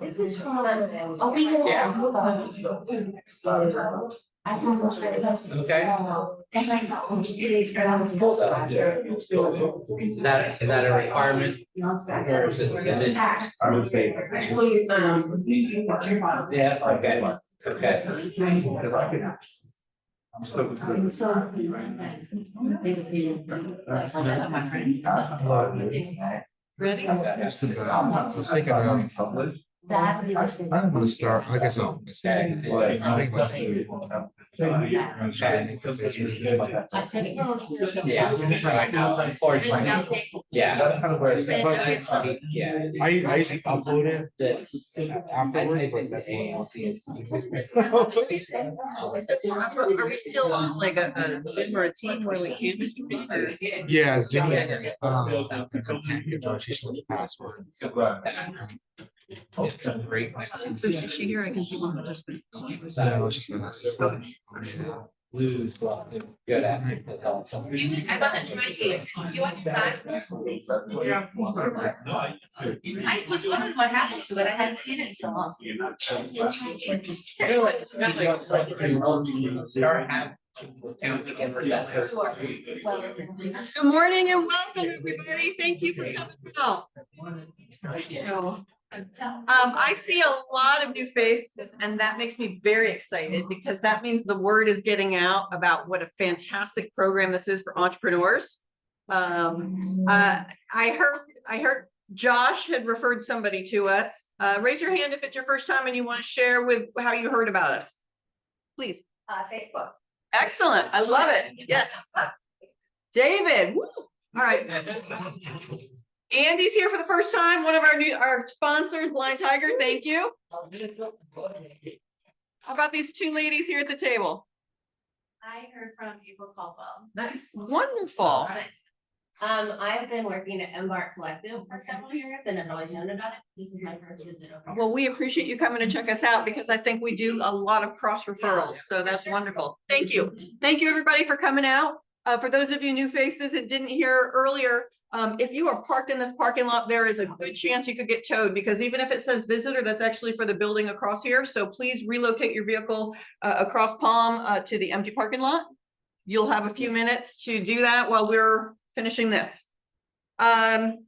This is from a week ago. I have Okay. and I know Is that a requirement? Or is it? I would say. Yeah, okay, okay. Because I can. I'm still. Ready? Just about. I was thinking about. I'm gonna start. I guess I'll. Yeah, right now, unfortunately, yeah. That's kind of where it's. Yeah. I usually upload it afterwards, but that's Are we still on like a Zoom or a team where we can't distribute? Or- yeah, Zoom. Yeah. She should have the password. It's a great. So is she here? I can see one participant. No, it's just us. Lose, good at it. That's awesome. I wasn't trying to. You want that? I was wondering what happened to it. I hadn't seen it in so long. Good morning and welcome, everybody. Thank you for coming out. I see a lot of new faces, and that makes me very excited because that means the word is getting out about what a fantastic program this is for entrepreneurs. I heard Josh had referred somebody to us. Raise your hand if it's your first time and you want to share with how you heard about us. Please. Facebook. Excellent. I love it. Yes. David. Woo. All right. Andy's here for the first time. One of our sponsors, Blind Tiger. Thank you. How about these two ladies here at the table? I heard from April Caldwell. Nice. Wonderful. I've been working at Embark Selective for several years and have always known about it. This is my first visit. Well, we appreciate you coming to check us out because I think we do a lot of cross referrals. So that's wonderful. Thank you. Thank you, everybody, for coming out. For those of you new faces that didn't hear earlier, if you are parked in this parking lot, there is a good chance you could get towed because even if it says visitor, that's actually for the building across here. So please relocate your vehicle across Palm to the empty parking lot. You'll have a few minutes to do that while we're finishing this. You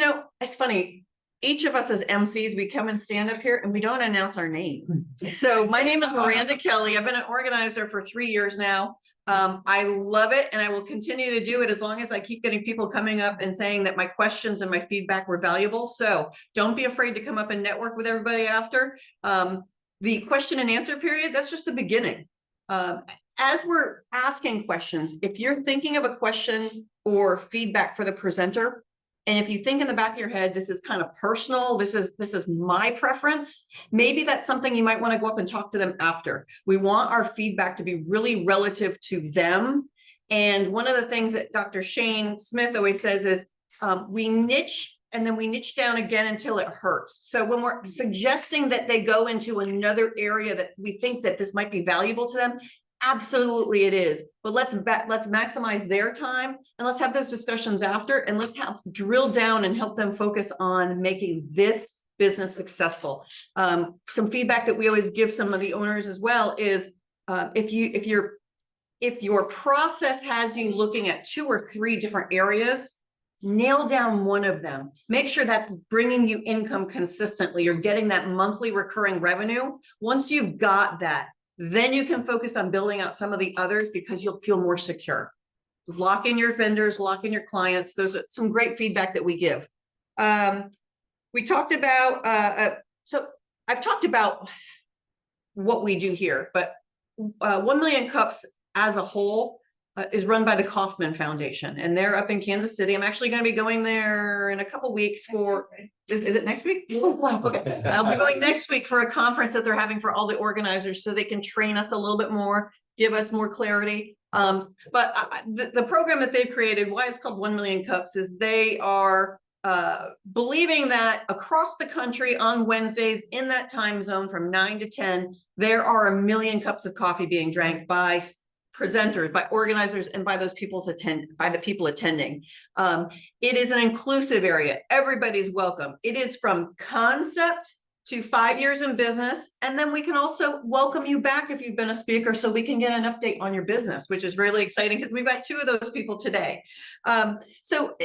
know, it's funny. Each of us as MCs, we come and stand up here and we don't announce our name. So my name is Miranda Kelly. I've been an organizer for 3 years now. I love it and I will continue to do it as long as I keep getting people coming up and saying that my questions and my feedback were valuable. So don't be afraid to come up and network with everybody after. The question and answer period, that's just the beginning. As we're asking questions, if you're thinking of a question or feedback for the presenter, and if you think in the back of your head, this is kind of personal, this is my preference, maybe that's something you might want to go up and talk to them after. We want our feedback to be really relative to them. And one of the things that Dr. Shane Smith always says is we niche and then we niche down again until it hurts. So when we're suggesting that they go into another area that we think that this might be valuable to them, absolutely it is, but let's maximize their time and let's have those discussions after and let's drill down and help them focus on making this business successful. Some feedback that we always give some of the owners as well is if your process has you looking at 2 or 3 different areas, nail down one of them. Make sure that's bringing you income consistently. You're getting that monthly recurring revenue. Once you've got that, then you can focus on building out some of the others because you'll feel more secure. Lock in your vendors, lock in your clients. Those are some great feedback that we give. We talked about, so I've talked about what we do here, but 1 Million Cups as a whole is run by the Kauffman Foundation, and they're up in Kansas City. I'm actually going to be going there in a couple weeks for, is it next week? Okay, I'll be going next week for a conference that they're having for all the organizers so they can train us a little bit more, give us more clarity. But the program that they've created, why it's called 1 Million Cups, is they are believing that across the country on Wednesdays in that time zone from 9 to 10, there are 1 million cups of coffee being drank by presenters, by organizers, and by those by the people attending. It is an inclusive area. Everybody's welcome. It is from concept to 5 years in business. And then we can also welcome you back if you've been a speaker, so we can get an update on your business, which is really exciting because we've got 2 of those people today. So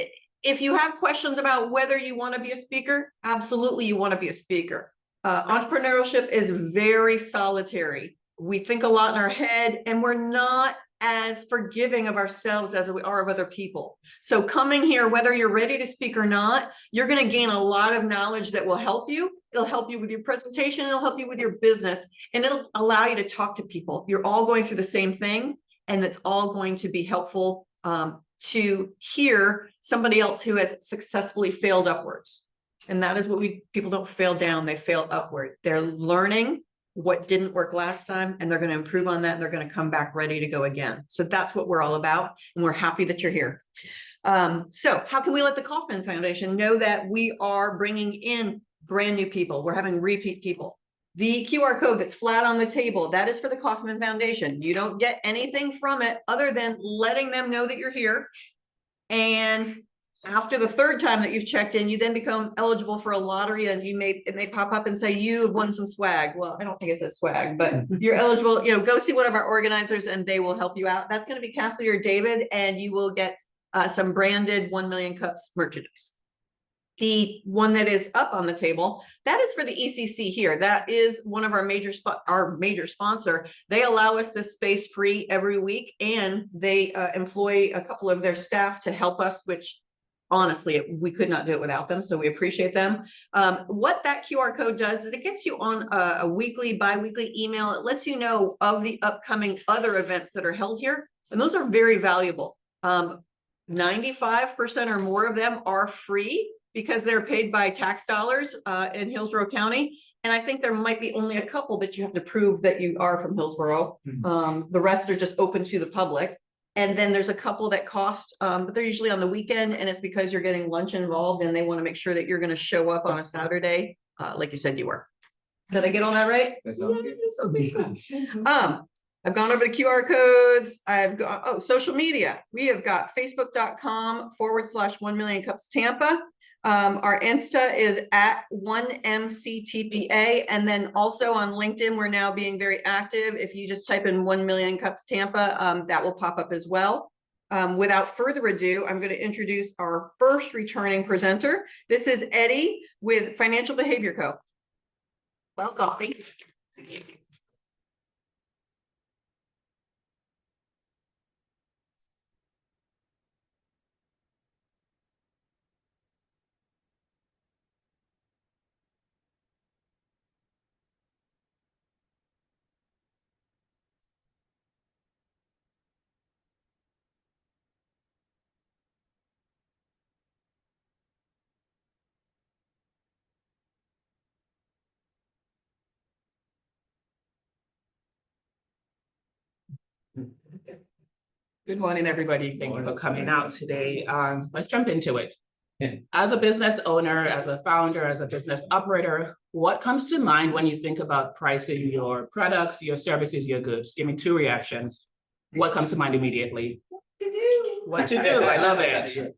if you have questions about whether you want to be a speaker, absolutely you want to be a speaker. Entrepreneurship is very solitary. We think a lot in our head, and we're not as forgiving of ourselves as we are of other people. So coming here, whether you're ready to speak or not, you're going to gain a lot of knowledge that will help you. It'll help you with your presentation. It'll help you with your business, and it'll allow you to talk to people. You're all going through the same thing, and it's all going to be helpful to hear somebody else who has successfully failed upwards. And that is what people don't fail down, they fail upward. They're learning what didn't work last time, and they're going to improve on that, and they're going to come back ready to go again. So that's what we're all about, and we're happy that you're here. So how can we let the Kauffman Foundation know that we are bringing in brand new people? We're having repeat people. The QR code that's flat on the table, that is for the Kauffman Foundation. You don't get anything from it other than letting them know that you're here. And after the 3rd time that you've checked in, you then become eligible for a lottery, and it may pop up and say you have won some swag. Well, I don't think it says swag, but you're eligible. Go see one of our organizers and they will help you out. That's going to be Cassidy or David, and you will get some branded 1 Million Cups merchandise. The one that is up on the table, that is for the ECC here. That is one of our major sponsor. They allow us this space free every week, and they employ a couple of their staff to help us, which honestly, we could not do it without them. So we appreciate them. What that QR code does is it gets you on a weekly, bi-weekly email. It lets you know of the upcoming other events that are held here. And those are very valuable. 95% or more of them are free because they're paid by tax dollars in Hillsborough County. And I think there might be only a couple that you have to prove that you are from Hillsborough. The rest are just open to the public. And then there's a couple that cost, but they're usually on the weekend, and it's because you're getting lunch involved, and they want to make sure that you're going to show up on a Saturday, like you said you were. Did I get all that right? That sounds good. I've gone over the QR codes. I've got, social media. We have got facebook.com/1 Million Cups Tampa. Our Insta is at 1MCTPA. And then also on LinkedIn, we're now being very active. If you just type in 1 Million Cups Tampa, that will pop up as well. Without further ado, I'm going to introduce our first returning presenter. This is Eddie with Financial Behavior Co. Welcome. Thank you. Good morning, everybody. Thank you for coming out today. Let's jump into it. As a business owner, as a founder, as a business operator, what comes to mind when you think about pricing your products, your services, your goods? Give me 2 reactions. What comes to mind immediately? What to do? I love it.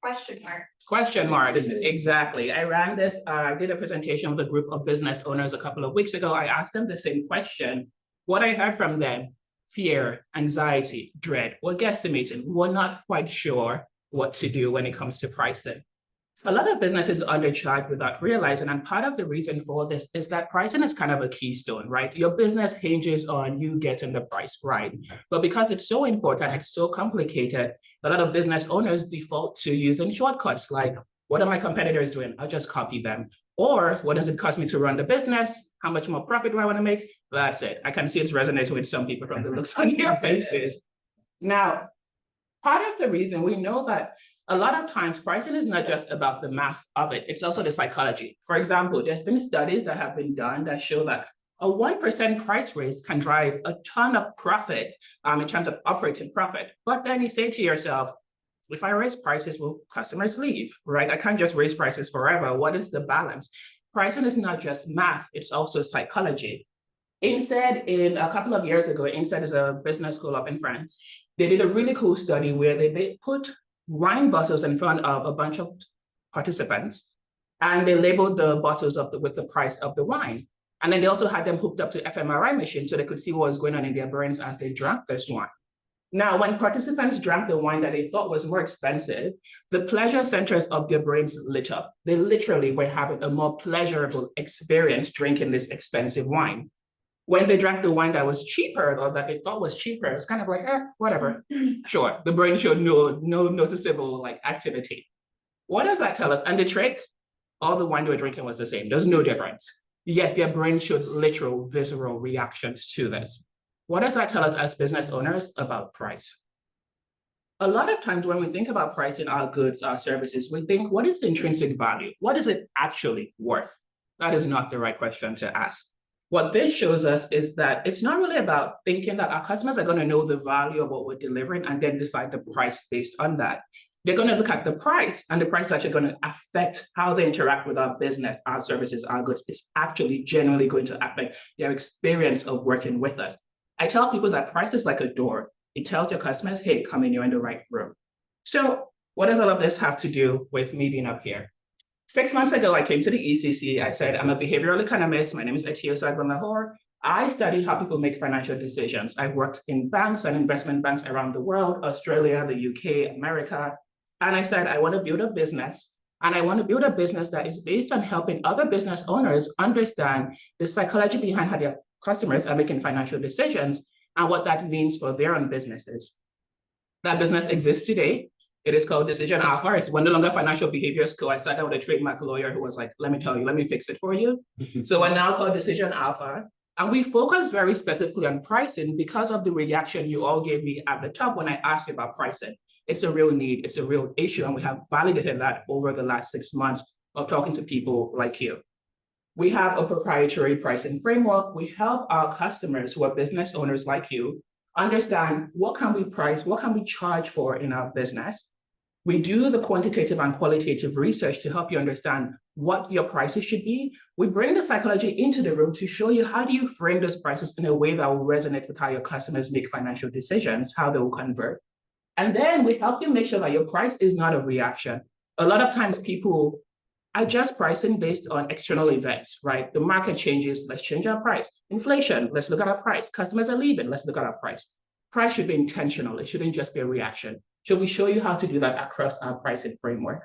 Question mark. Question marks, exactly. I did a presentation with a group of business owners a couple of weeks ago. I asked them the same question. What I heard from them, fear, anxiety, dread, we're guesstimating. We're not quite sure what to do when it comes to pricing. A lot of businesses undercharge without realizing, and part of the reason for this is that pricing is kind of a keystone, right? Your business hinges on you getting the price right. But because it's so important, it's so complicated, a lot of business owners default to using shortcuts like, what are my competitors doing? I'll just copy them. Or what does it cost me to run the business? How much more profit do I want to make? That's it. I can see it's resonating with some people from the looks on your faces. Now, part of the reason we know that a lot of times pricing is not just about the math of it, it's also the psychology. For example, there's been studies that have been done that show that a 1% price raise can drive a ton of profit in terms of operating profit. But then you say to yourself, if I raise prices, will customers leave, right? I can't just raise prices forever. What is the balance? Pricing is not just math, it's also psychology. Instead, in a couple of years ago, Instead is a business school up in France. They did a really cool study where they put wine bottles in front of a bunch of participants, and they labeled the bottles with the price of the wine. And then they also had them hooked up to fMRI machines so they could see what was going on in their brains as they drank this wine. Now, when participants drank the wine that they thought was more expensive, the pleasure centers of their brains lit up. They literally were having a more pleasurable experience drinking this expensive wine. When they drank the wine that was cheaper or that they thought was cheaper, it's kind of like, whatever. Sure, the brain showed no noticeable like activity. What does that tell us? And the trick, all the wine they were drinking was the same. There's no difference. Yet their brain showed literal, visceral reactions to this. What does that tell us as business owners about price? A lot of times when we think about pricing our goods, our services, we think, what is the intrinsic value? What is it actually worth? That is not the right question to ask. What this shows us is that it's not really about thinking that our customers are going to know the value of what we're delivering and then decide the price based on that. They're going to look at the price, and the price is actually going to affect how they interact with our business, our services, our goods. It's actually generally going to affect their experience of working with us. I tell people that price is like a door. It tells your customers, hey, come in, you're in the right room. So what does all of this have to do with me being up here? 6 months ago, I came to the ECC. I said, I'm a behavioral economist. My name is Agbonlahor. I study how people make financial decisions. I've worked in banks and investment banks around the world, Australia, the UK, America. And I said, I want to build a business. And I want to build a business that is based on helping other business owners understand the psychology behind how their customers are making financial decisions and what that means for their own businesses. That business exists today. It is called Decision Alpha. It's no longer financial behavior school. I sat down with a trademark lawyer who was like, let me tell you, let me fix it for you. So we're now called Decision Alpha. And we focus very specifically on pricing because of the reaction you all gave me at the top when I asked you about pricing. It's a real need, it's a real issue, and we have validated that over the last 6 months of talking to people like you. We have a proprietary pricing framework. We help our customers who are business owners like you understand what can we price, what can we charge for in our business. We do the quantitative and qualitative research to help you understand what your prices should be. We bring the psychology into the room to show you how do you frame those prices in a way that will resonate with how your customers make financial decisions, how they will convert. And then we help you make sure that your price is not a reaction. A lot of times people adjust pricing based on external events, right? The market changes, let's change our price. Inflation, let's look at our price. Customers are leaving, let's look at our price. Price should be intentional. It shouldn't just be a reaction. So we show you how to do that across our pricing framework.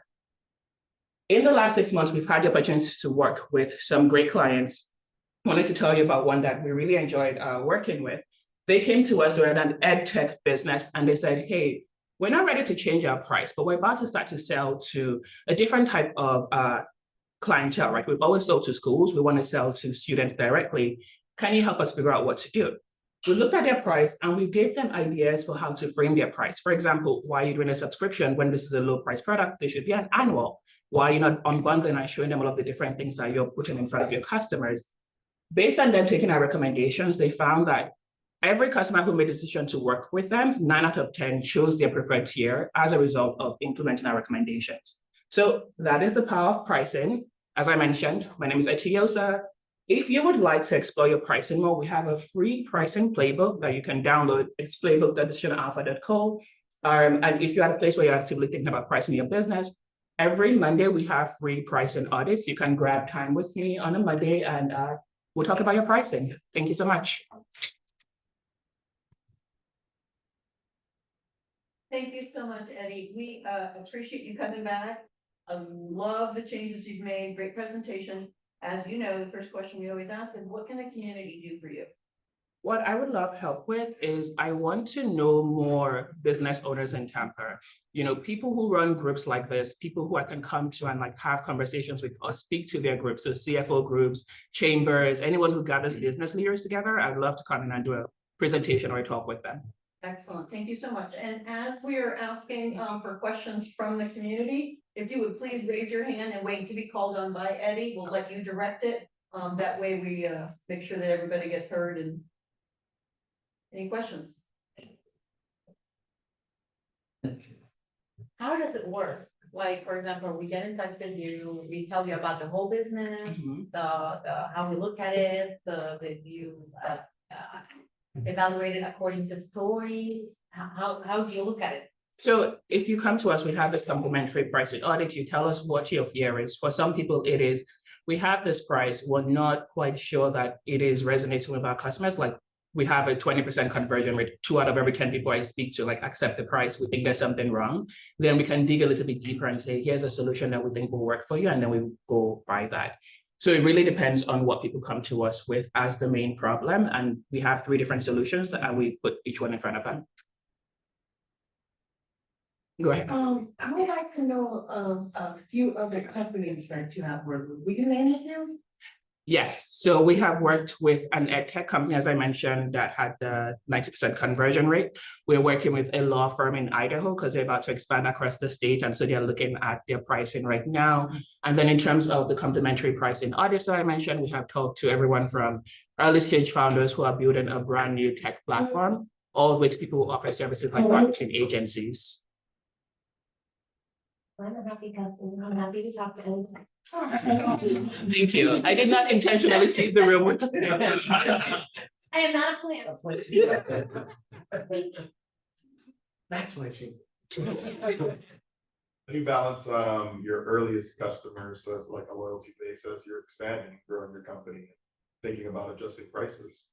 In the last 6 months, we've had the opportunity to work with some great clients. I wanted to tell you about one that we really enjoyed working with. They came to us, they're an ed tech business, and they said, hey, we're not ready to change our price, but we're about to start to sell to a different type of clientele, right? We've always sold to schools. We want to sell to students directly. Can you help us figure out what to do? We looked at their price and we gave them ideas for how to frame their price. For example, why are you doing a subscription when this is a low price product? They should be an annual. Why are you not unbundling and showing them all of the different things that you're putting in front of your customers? Based on them taking our recommendations, they found that every customer who made a decision to work with them, 9 out of 10 chose their preferred tier as a result of implementing our recommendations. So that is the power of pricing. As I mentioned, my name is Etiosa. If you would like to explore your pricing more, we have a free pricing playbook that you can download. It's playbook.decisionalpha.co. And if you're at a place where you're actively thinking about pricing your business, every Monday we have free pricing audits. You can grab time with me on a Monday and we'll talk about your pricing. Thank you so much. Thank you so much, Eddie. We appreciate you coming back. I love the changes you've made. Great presentation. As you know, the first question we always ask is, what can the community do for you? What I would love help with is I want to know more business owners in Tampa. You know, people who run groups like this, people who I can come to and like have conversations with or speak to their groups, so CFO groups, chambers, anyone who gathers business leaders together. I'd love to come in and do a presentation or a talk with them. Excellent. Thank you so much. And as we are asking for questions from the community, if you would please raise your hand and wait to be called on by Eddie, we'll let you direct it. That way we make sure that everybody gets heard. And any questions? How does it work? like, for example, we get in touch with you, we tell you about the whole business, the, how we look at it, you, evaluate it according to story, how do you look at it? So if you come to us, we have this complimentary pricing audit. You tell us what your fear is. For some people, it is, we have this price. We're not quite sure that it is resonating with our customers. Like we have a 20% conversion rate. 2 out of every 10 people I speak to like accept the price. We think there's something wrong. Then we can dig a little bit deeper and say, here's a solution that we think will work for you. And then we go by that. So it really depends on what people come to us with as the main problem. And we have 3 different solutions and we put each one in front of them. Go ahead. I would like to know a few other companies that you have worked with. Will you name them? Yes, so we have worked with an ed tech company, as I mentioned, that had the 90% conversion rate. We're working with a law firm in Idaho because they're about to expand across the state. And so they're looking at their pricing right now. And then in terms of the complimentary pricing audits that I mentioned, we have talked to everyone from early stage founders who are building a brand new tech platform, all with people who offer services like marketing agencies. I'm a happy customer. I'm happy to talk to anyone. Thank you. I did not intentionally seed the room with. I am not a plant. That's what she. You balance your earliest customers as like a loyalty base as you're expanding, growing your company, thinking about adjusting prices.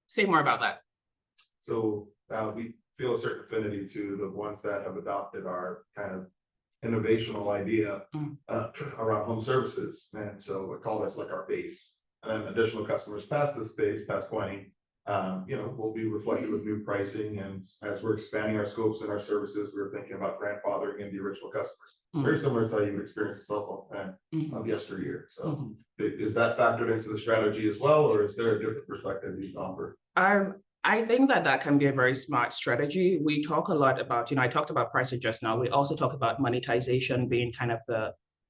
Say more about that. So we feel a certain affinity to the ones that have adopted our kind of innovational idea around home services. And so we call this like our base. And then additional customers past this base, past 20, will be reflected with new pricing. And as we're expanding our scopes and our services, we're thinking about grandfathering in the original customers. Very similar to how you would experience a cell phone plan of yesteryear. So is that factored into the strategy as well, or is there a different perspective you can offer? I think that can be a very smart strategy. We talk a lot about, I talked about pricing just now. We also talk about monetization being kind of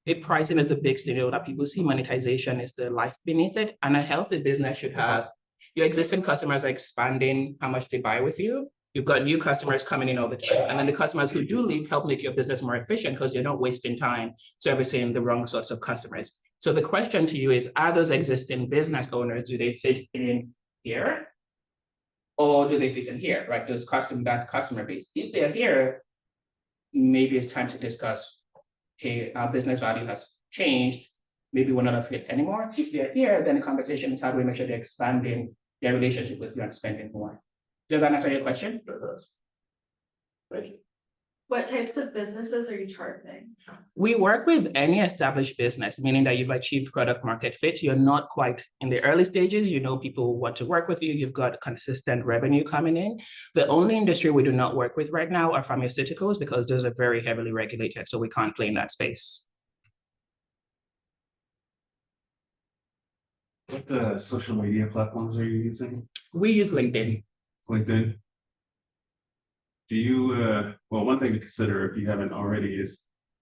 if pricing is a big scenario that people see, monetization is the life beneath it. And a healthy business should have your existing customers are expanding how much they buy with you. You've got new customers coming in all the time. And then the customers who do leave help make your business more efficient because you're not wasting time servicing the wrong sorts of customers. So the question to you is, are those existing business owners, do they fit in here? Or do they fit in here, right? That customer base. If they're here, maybe it's time to discuss, hey, our business value has changed. Maybe we're not a fit anymore. If they're here, then the conversation is how do we make sure they're expanding their relationship with you and spending more. Does that answer your question? It does. Thank you. What types of businesses are you targeting? We work with any established business, meaning that you've achieved product market fit. You're not quite in the early stages. People want to work with you. You've got consistent revenue coming in. The only industry we do not work with right now are pharmaceuticals because those are very heavily regulated. So we can't play in that space. What social media platforms are you using? We use LinkedIn. LinkedIn. Do you, well, one thing to consider if you haven't already is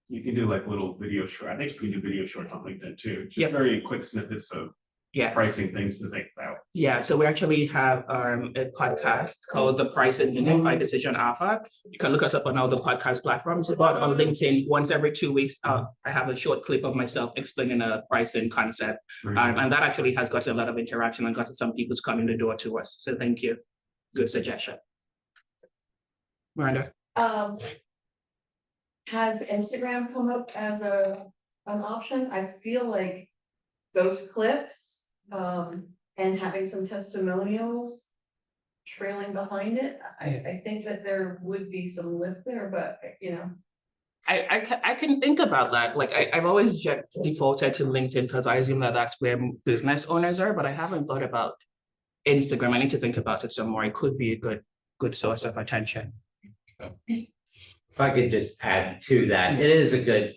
you can do like little video short. I think you can do video shorts on LinkedIn too. Just very quick snippets of pricing things to think about. Yeah, so we actually have a podcast called The Pricing Minute by Decision Alpha. You can look us up on all the podcast platforms. But on LinkedIn, once every 2 weeks, I have a short clip of myself explaining a pricing concept. And that actually has gotten a lot of interaction and gotten some people to come in the door to us. So thank you. Good suggestion. Miranda. Has Instagram come up as an option? I feel like those clips and having some testimonials trailing behind it. I think that there would be some lift there, but I can think about that. Like I've always defaulted to LinkedIn because I assume that that's where business owners are, but I haven't thought about Instagram. I need to think about it some more. It could be a good source of attention. If I could just add to that, it is a good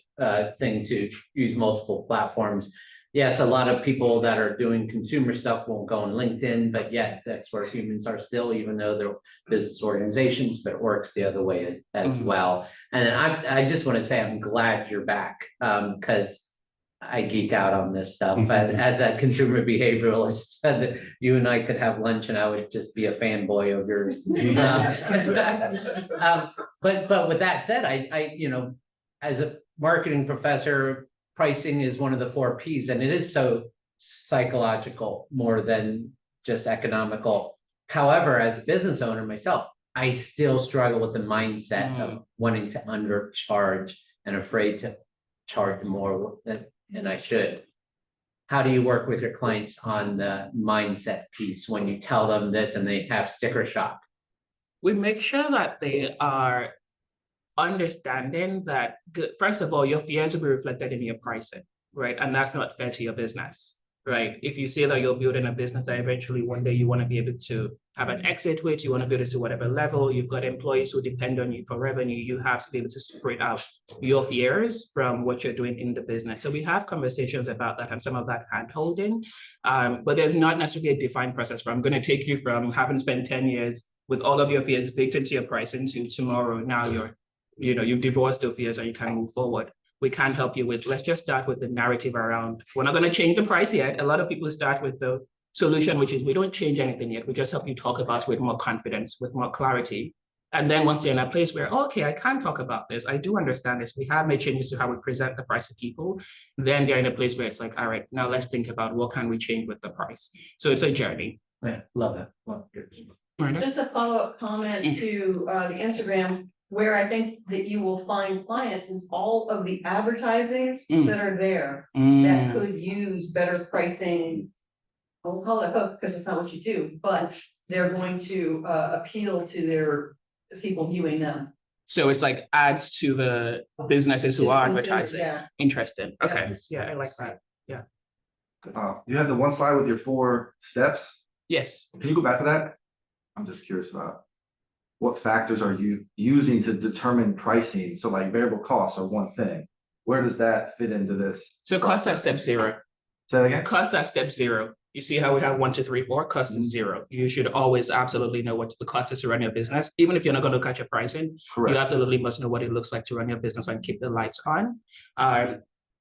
thing to use multiple platforms. Yes, a lot of people that are doing consumer stuff won't go on LinkedIn, but yet that's where humans are still, even though they're business organizations, but it works the other way as well. And then I just want to say I'm glad you're back because I geek out on this stuff. And as a consumer behavioralist, you and I could have lunch and I would just be a fanboy of yours. But with that said, as a marketing professor, pricing is one of the 4 Ps, and it is so psychological more than just economical. However, as a business owner myself, I still struggle with the mindset of wanting to undercharge and afraid to charge more than I should. How do you work with your clients on the mindset piece when you tell them this and they have sticker shock? We make sure that they are understanding that, first of all, your fears will be reflected in your pricing, right? And that's not fair to your business, right? If you say that you're building a business that eventually one day you want to be able to have an exit with, you want to build it to whatever level, you've got employees who depend on you for revenue, you have to be able to separate out your fears from what you're doing in the business. So we have conversations about that and some of that hand holding, but there's not necessarily a defined process where I'm going to take you from having spent 10 years with all of your fears baked into your pricing to tomorrow, now you've divorced your fears and you can move forward. We can help you with, let's just start with the narrative around, we're not going to change the price yet. A lot of people start with the solution, which is we don't change anything yet. We just help you talk about it with more confidence, with more clarity. And then once they're in a place where, okay, I can talk about this, I do understand this, we have made changes to how we present the price to people, then they're in a place where it's like, all right, now let's think about what can we change with the price. So it's a journey. Yeah, love that. Just a follow-up comment to the Instagram, where I think that you will find clients is all of the advertisings that are there that could use better pricing. I won't call it hook because it's not what you do, but they're going to appeal to their people viewing them. So it's like adds to the businesses who are advertising. Yeah. Interesting. Okay. Yeah, I like that. Yeah. You had the one slide with your 4 steps. Yes. Can you go back to that? I'm just curious about what factors are you using to determine pricing? So like variable costs are one thing. Where does that fit into this? So cost at step 0. Say that again? Cost at step 0. You see how we have 1, 2, 3, 4, cost is 0. You should always absolutely know what the cost is to run your business. Even if you're not going to look at your pricing, Correct. you absolutely must know what it looks like to run your business and keep the lights on.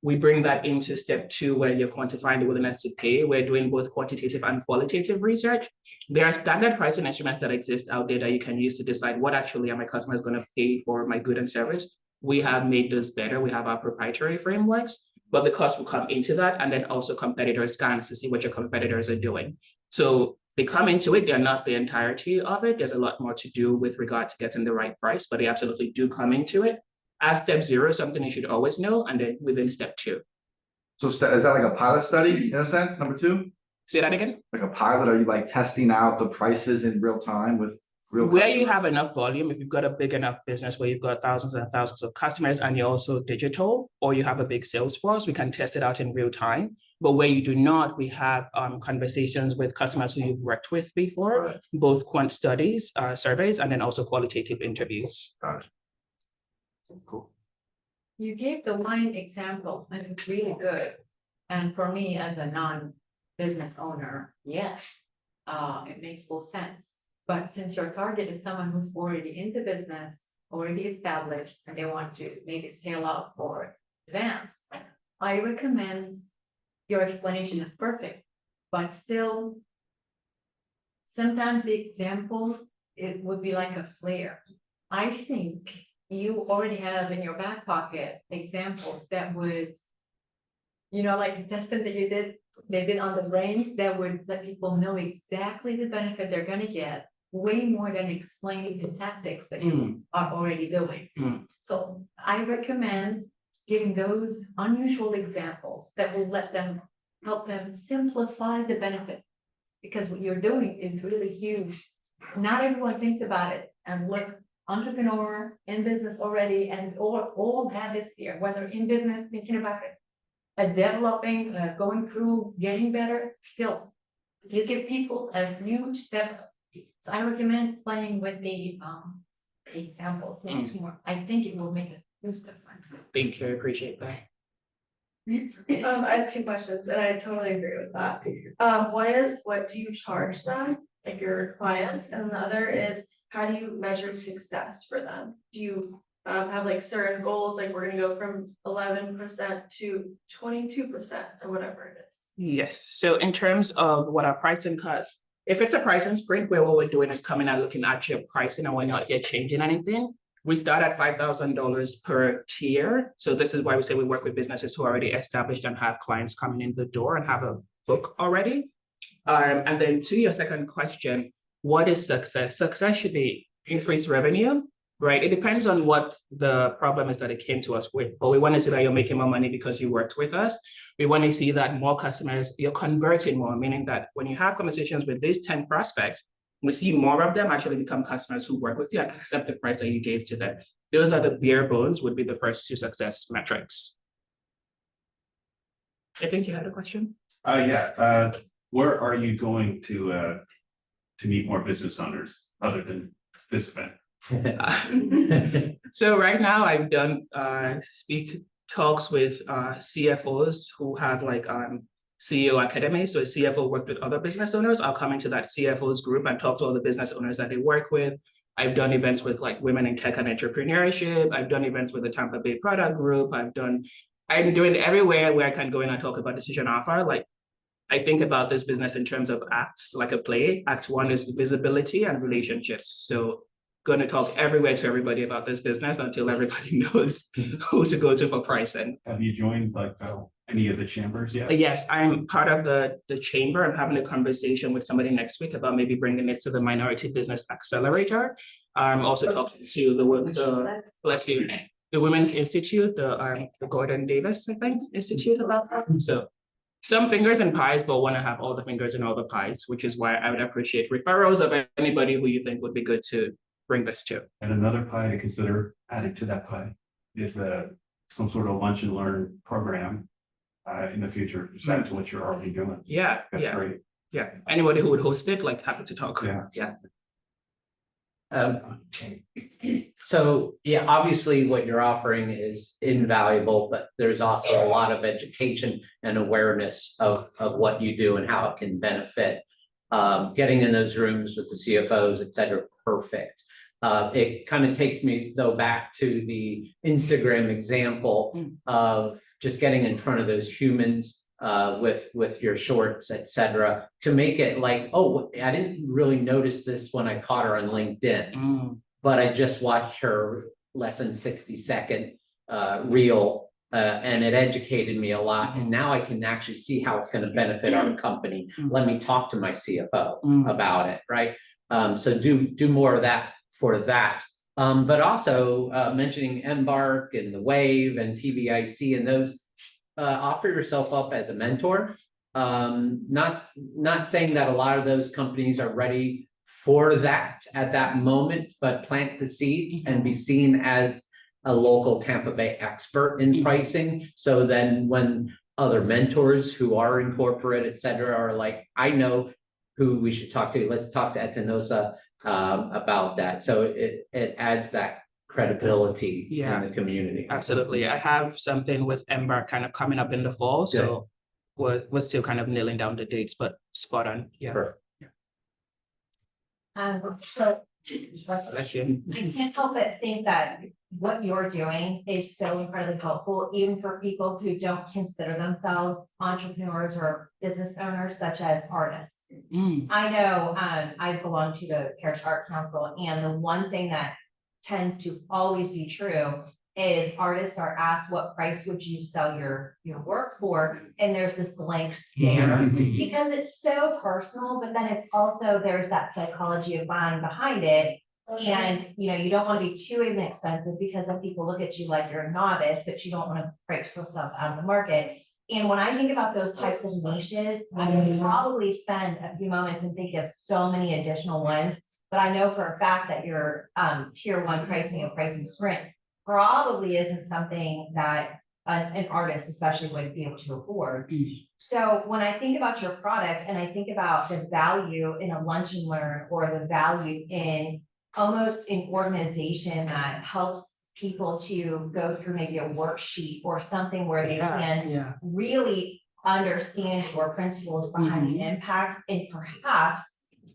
We bring that into step 2, where you're quantifying the willingness to pay. We're doing both quantitative and qualitative research. There are standard pricing instruments that exist out there that you can use to decide what actually are my customers going to pay for my good and service. We have made those better. We have our proprietary frameworks, but the cost will come into that, and then also competitor scans to see what your competitors are doing. So they come into it, they're not the entirety of it. There's a lot more to do with regard to getting the right price, but they absolutely do come into it. As step 0, something you should always know, and then within step 2. So is that like a pilot study in a sense, number 2? Say that again? Like a pilot, are you like testing out the prices in real time with real Where customers? you have enough volume, if you've got a big enough business where you've got thousands and thousands of customers and you're also digital, or you have a big sales force, we can test it out in real time. But where you do not, we have conversations with customers who you've worked with before, Right. both quant studies, surveys, and then also qualitative interviews. Got it. Cool. You gave the wine example, and it's really good. And for me, as a non-business owner, yes, it makes full sense. But since your target is someone who's already in the business, already established, and they want to maybe scale up or advance, I recommend your explanation is perfect, but still, sometimes the examples, it would be like a flare. I think you already have in your back pocket examples that would, like the testing that they did on the brains, that would let people know exactly the benefit they're gonna get, way more than explaining the tactics that you are already doing. So I recommend giving those unusual examples that will help them simplify the benefit. Because what you're doing is really huge. Not everyone thinks about it, and look, entrepreneur in business already, and all have this fear, whether in business, thinking about it, developing, going through, getting better, still, you give people a huge step. So I recommend playing with the examples much more. I think it will make a huge difference. Thank you, I appreciate that. I have 2 questions, and I totally agree with that. One is, what do you charge them, like your clients? And the other is, how do you measure success for them? Do you have like certain goals, like we're gonna go from 11% to 22% or whatever it is? Yes, so in terms of what our pricing costs, if it's a pricing sprint where what we're doing is coming and looking at your pricing and we're not here changing anything, We start at $5,000 per tier. So this is why we say we work with businesses who are already established and have clients coming in the door and have a book already. And then to your second question, what is success? Success should be increased revenue, right? It depends on what the problem is that it came to us with. But we want to see that you're making more money because you worked with us. We want to see that more customers, you're converting more, meaning that when you have conversations with these 10 prospects, we see more of them actually become customers who work with you and accept the price that you gave to them. Those are the bare bones, would be the first two success metrics. I think you had a question. Yeah, where are you going to meet more business owners other than this event? So right now I've done speak talks with CFOs who have like CEO Academy. So a CFO worked with other business owners. I'll come into that CFO's group and talk to all the business owners that they work with. I've done events with like women in tech and entrepreneurship. I've done events with the Tampa Bay product group. I'm doing everywhere where I can go in and talk about decision offer. Like I think about this business in terms of acts, like a play. Act 1 is visibility and relationships. So going to talk everywhere to everybody about this business until everybody knows who to go to for pricing. Have you joined like any of the chambers yet? Yes, I'm part of the chamber. I'm having a conversation with somebody next week about maybe bringing it to the Minority Business Accelerator. I'm also talking to the Women's Institute, the Gordon Davis, I think, Institute about that. So some fingers in pies, but want to have all the fingers in all the pies, which is why I would appreciate referrals of anybody who you think would be good to bring this to. And another pie to consider adding to that pie is some sort of lunch and learn program in the future, besides what you're already doing. Yeah, That's yeah, great. yeah. Anybody who would host it, like happy to talk. Yeah. So, yeah, obviously what you're offering is invaluable, but there's also a lot of education and awareness of what you do and how it can benefit. Getting in those rooms with the CFOs, et cetera, perfect. It kind of takes me though back to the Instagram example of just getting in front of those humans with your shorts, et cetera, to make it like, oh, I didn't really notice this when I caught her on LinkedIn, but I just watched her less than 60-second reel. And it educated me a lot. And now I can actually see how it's going to benefit our company. Let me talk to my CFO about it, right? So do more of that for that. But also mentioning Embark and the Wave and TBIC and those, offer yourself up as a mentor. Not saying that a lot of those companies are ready for that at that moment, but plant the seeds and be seen as a local Tampa Bay expert in pricing. So then when other mentors who are in corporate, et cetera, are like, I know who we should talk to. Let's talk to Etanosa about that. So it adds that credibility in the community. Absolutely. I have something with Embark kind of coming up in the fall. Good. So we're still kind of nailing down the dates, but spot on. Yeah. Perfect. So Bless you. I can't help but think that what you're doing is so incredibly helpful, even for people who don't consider themselves entrepreneurs or business owners, such as artists. I know I belong to the Parish Art Council, and the one thing that tends to always be true is artists are asked, what price would you sell your work for? And there's this blank stare because it's so personal, but then it's also, there's that psychology of buying behind it. And, you don't want to be too inexpensive because then people look at you like you're a novice, but you don't want to price yourself out of the market. And when I think about those types of niches, I can probably spend a few moments and think of so many additional ones. But I know for a fact that your tier 1 pricing and pricing sprint probably isn't something that an artist especially would be able to afford. So when I think about your product and I think about the value in a lunch and learn, or the value in almost an organization that helps people to go through maybe a worksheet or something where they can really understand your principles behind the impact, and perhaps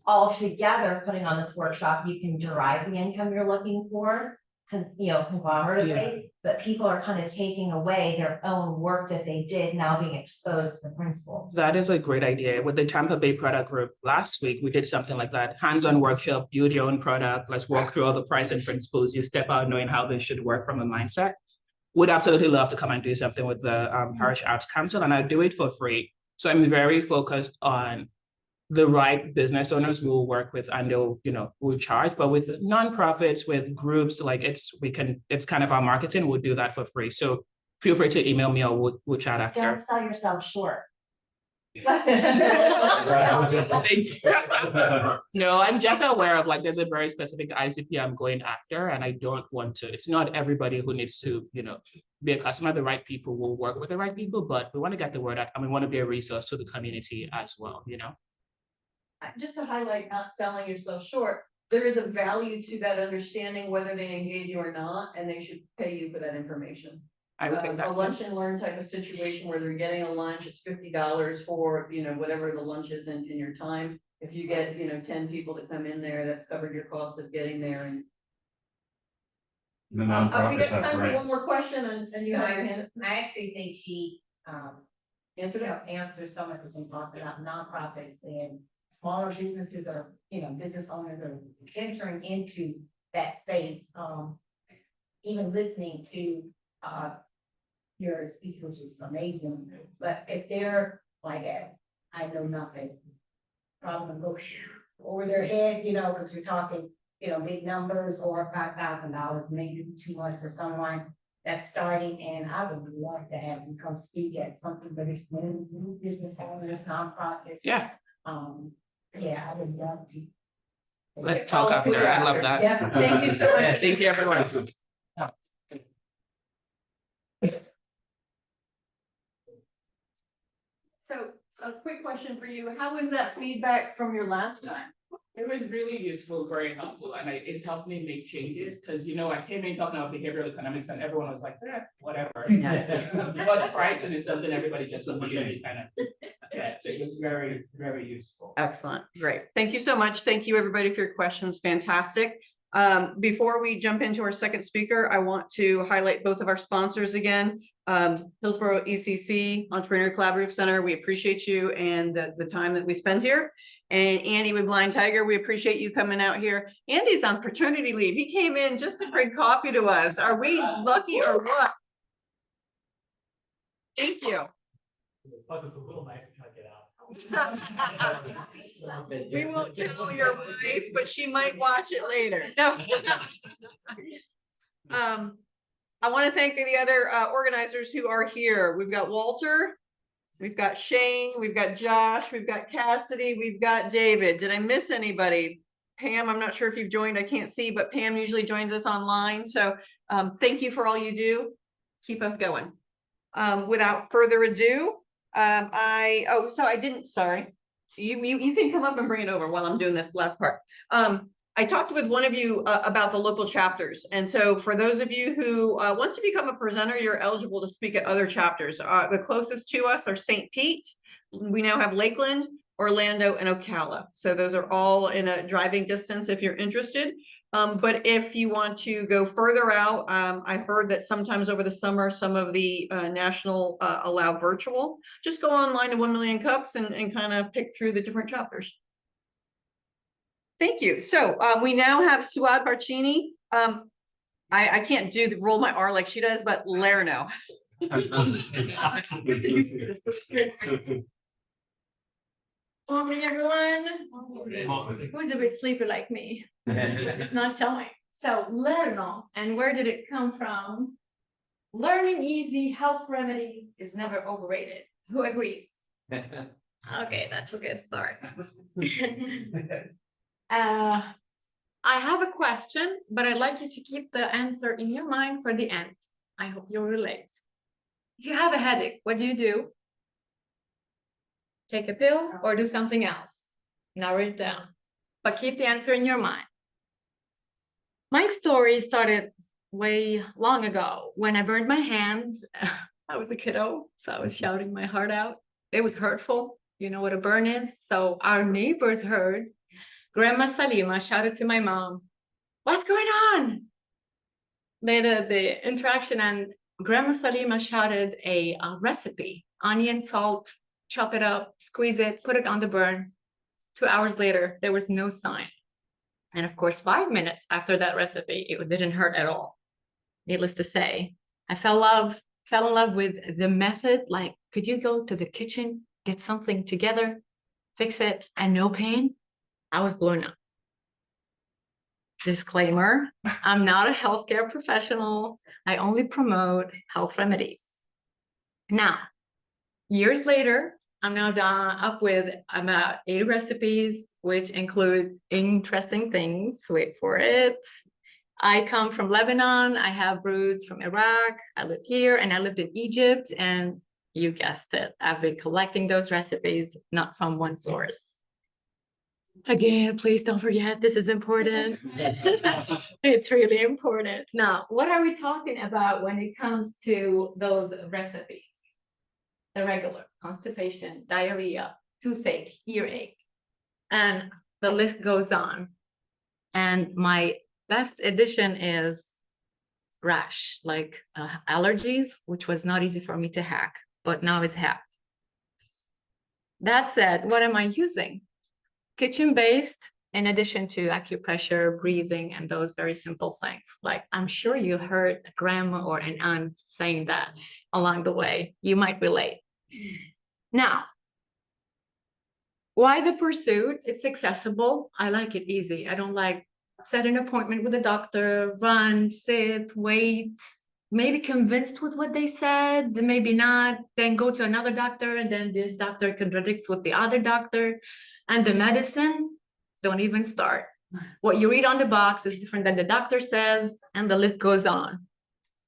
all together putting on this workshop, you can derive the income you're looking for. conglomeratively, but people are kind of taking away their own work that they did, now being exposed to the principles. That is a great idea. With the Tampa Bay product group last week, we did something like that. Hands-on workshop, build your own product. Let's walk through all the pricing principles. You step out knowing how this should work from a mindset. Would absolutely love to come and do something with the Parish Arts Council, and I'll do it for free. So I'm very focused on the right business owners we will work with, and they'll, we'll charge, but with nonprofits, with groups, like it's kind of our marketing, we'll do that for free. So feel free to email me or we'll chat after. Don't sell yourself short. No, I'm just aware of there's a very specific ICP I'm going after, and I don't want to, it's not everybody who needs to, be a customer. The right people will work with the right people, but we want to get the word out and we want to be a resource to the community as well, Just to highlight, not selling yourself short, there is a value to that understanding whether they engage you or not, and they should pay you for that information. I would think that A lunch and learn type of situation where they're getting a lunch, it's $50 for, whatever the lunch is in your time. If you get, 10 people to come in there, that's covered your cost of getting there. And The we nonprofits got have time for one grants. more question, and you have your hand. I actually think she answered some of the things talking about nonprofits and smaller businesses or, business owners are entering into that space. Even listening to your speech, which is amazing, but if they're like, I know nothing, probably go over their head, because you're talking, big numbers, or $5,000 maybe too much for someone that's starting, and I would love to have you come speak at something very small, business owners, nonprofits. Yeah. Yeah, I would love to. Let's talk after. I love that. Yeah, thank you so much. Thank you, everyone. So a quick question for you. How was that feedback from your last time? It was really useful, very helpful, and it helped me make changes, because, I came in talking about behavioral economics and everyone was like, whatever. But pricing is something everybody just immediately kind of, so it was very, very useful. Excellent, great. Thank you so much. Thank you, everybody, for your questions. Fantastic. Before we jump into our second speaker, I want to highlight both of our sponsors again. Hillsborough ECC Entrepreneur Collaborative Center, we appreciate you and the time that we spend here. And Andy with Blind Tiger, we appreciate you coming out here. Andy's on paternity leave. He came in just to bring coffee to us. Are we lucky or what? Thank you. Plus, it's a little nice to kind of get out. We won't tell your wife, but she might watch it later. No. I want to thank the other organizers who are here. We've got Walter, we've got Shane, we've got Josh, we've got Cassidy, we've got David. Did I miss anybody? Pam, I'm not sure if you've joined, I can't see, but Pam usually joins us online. So thank you for all you do. Keep us going. Without further ado, sorry. You can come up and bring it over while I'm doing this last part. I talked with one of you about the local chapters. And so for those of you who once you become a presenter, you're eligible to speak at other chapters. The closest to us are St. Pete. We now have Lakeland, Orlando, and Ocala. So those are all in a driving distance if you're interested. But if you want to go further out, I heard that sometimes over the summer, some of the national allow virtual. Just go online to 1 Million Cups and kind of pick through the different chapters. Thank you. So we now have Souad Barchini. I can't roll my R like she does, but LEHRNO. Morning, everyone. Who's a bit sleepy like me? It's not showing. So LEHRNO, and where did it come from? Learning easy health remedies is never overrated. Who agrees? Okay, that's a good start. I have a question, but I'd like you to keep the answer in your mind for the end. I hope you'll relate. If you have a headache, what do? Take a pill or do something else. Narrow it down, but keep the answer in your mind. My story started way long ago when I burned my hand. I was a kiddo, so I was shouting my heart out. It was hurtful. You know what a burn is? So our neighbors heard. Grandma Salima shouted to my mom, "What's going on?" the interaction, and Grandma Salima shouted a recipe, onion, salt, chop it up, squeeze it, put it on the burn. 2 hours later, there was no sign. And of course, 5 minutes after that recipe, it didn't hurt at all. Needless to say, I fell in love with the method. Like, could you go to the kitchen, get something together, fix it, and no pain? I was blown up. Disclaimer, I'm not a healthcare professional. I only promote health remedies. Now, years later, I'm now up with about 80 recipes, which include interesting things. Wait for it. I come from Lebanon. I have roots from Iraq. I lived here and I lived in Egypt. And you guessed it, I've been collecting those recipes, not from one source. Again, please don't forget, this is important. It's really important. Now, what are we talking about when it comes to those recipes? The regular constipation, diarrhea, toothache, earache, and the list goes on. And my best addition is rash, like allergies, which was not easy for me to hack, but now it's hacked. That said, what am I using? Kitchen-based, in addition to acupressure, breathing, and those very simple things. Like, I'm sure you heard a grandma or an aunt saying that along the way. You might relate. Now, why the pursuit? It's accessible. I like it easy. I don't like set an appointment with a doctor, run, sit, wait, maybe convinced with what they said, maybe not, then go to another doctor, and then this doctor contradicts with the other doctor. And the medicine, don't even start. What you read on the box is different than the doctor says, and the list goes on.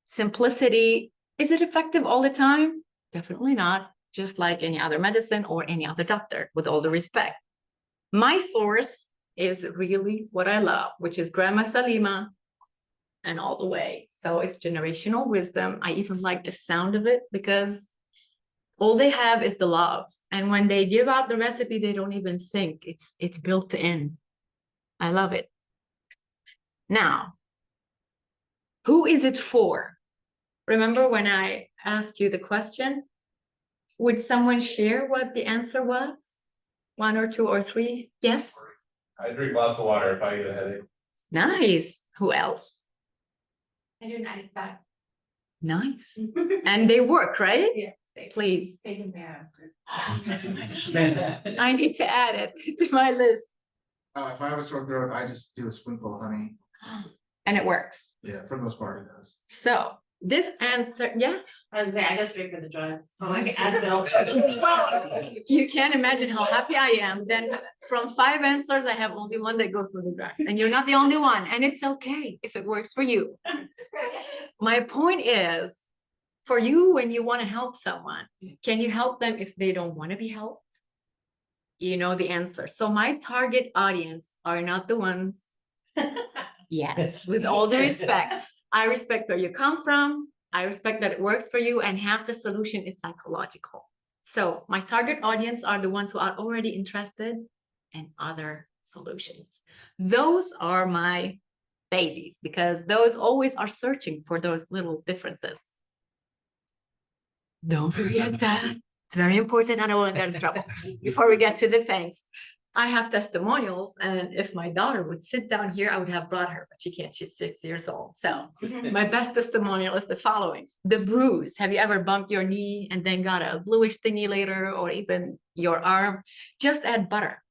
Simplicity, is it effective all the time? Definitely not, just like any other medicine or any other doctor, with all the respect. My source is really what I love, which is Grandma Salima and all the way. So it's generational wisdom. I even like the sound of it because all they have is the love. And when they give out the recipe, they don't even think, it's built in. I love it. Now, who is it for? Remember when I asked you the question? Would someone share what the answer was? 1 or 2 or 3? Yes? I drink lots of water if I get a headache. Nice. Who else? I do 9 back. Nice. And they work, right? Yeah. Please. Taking care. I need to add it to my list. If I have a sore throat, I just do a spoonful of honey. And it works. Yeah, for the most part, it does. So this answer, yeah. I go straight for the drugs. Like Advil. Well, you can't imagine how happy I am. Then from 5 answers, I have only 1 that goes for the drugs. And you're not the only one. And it's okay if it works for you. My point is, for you, when you want to help someone, can you help them if they don't want to be helped? You know the answer. So my target audience are not the ones. Yes, with all due respect. I respect where you come from. I respect that it works for you, and half the solution is psychological. So my target audience are the ones who are already interested in other solutions. Those are my babies, because those always are searching for those little differences. Don't forget that. It's very important. I don't want to get in trouble. Before we get to the thanks, I have testimonials, and if my daughter would sit down here, I would have brought her, but she can't. She's 6 years old. So my best testimonial is the following. The bruise. Have you ever bumped your knee and then got a bluish thingy later, or even your arm? Just add butter.